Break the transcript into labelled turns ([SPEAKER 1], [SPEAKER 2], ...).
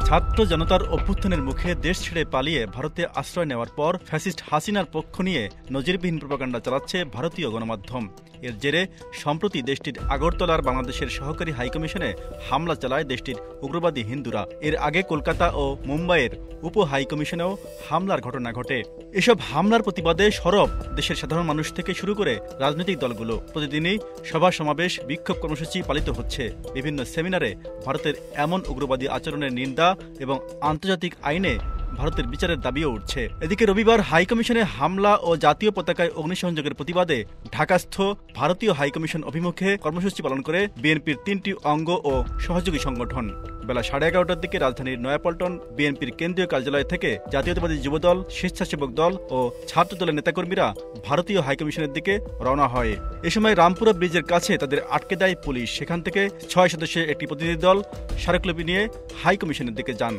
[SPEAKER 1] ছাত্র জনতার অভ্যুত্থানের মুখে দেশ ছেড়ে পালিয়ে ভারতে আশ্রয় নেওয়ার পর ফ্যাসিস্ট হাসিনার পক্ষ নিয়ে নজিরবিহীন প্রপাগান্ডা চালাচ্ছে ভারতীয় গণমাধ্যম। এর জেরে সম্প্রতি দেশটির আগরতলার বাংলাদেশের সহকারী হাইকমিশনে হামলা চালায় দেশটির উগ্রবাদী হিন্দুরা। এর আগে কলকাতা ও মুম্বাইয়ের উপ হাইকমিশনেও হামলার ঘটনা ঘটে। এসব হামলার প্রতিবাদে সরব দেশের সাধারণ মানুষ থেকে শুরু করে রাজনৈতিক দলগুলো। প্রতিদিনই সভা সমাবেশ, বিক্ষোভ কর্মসূচি পালিত হচ্ছে। বিভিন্ন সেমিনারে ভারতের এমন উগ্রবাদী আচরণের নিন্দা এবং আন্তর্জাতিক আইনে ভারতের বিচারের দাবিও উঠছে। এদিকে রবিবার হাইকমিশনে হামলা ও জাতীয় পতাকায় অগ্নিসংযোগের প্রতিবাদে ঢাকাস্থ ভারতীয় হাইকমিশন অভিমুখে কর্মসূচি পালন করে বিএনপির ৩টি অঙ্গ ও সহযোগী সংগঠন। বেলা 11:30টার দিকে রাজধানীর নয়াপল্টন বিএনপির কেন্দ্রীয় কার্যালয় থেকে জাতীয়তাবাদী যুবদল, স্বেচ্ছাসেবক দল ও ছাত্র দলের নেতাকর্মীরা ভারতীয় হাইকমিশনের দিকে রওনা হয়। এ সময় রামপুরা ব্রিজের কাছে তাদের আটকে দেয় পুলিশ। সেখান থেকে 6 সদস্যের একটি প্রতিনিধি দল স্মারকলিপি নিয়ে হাইকমিশনের দিকে যান।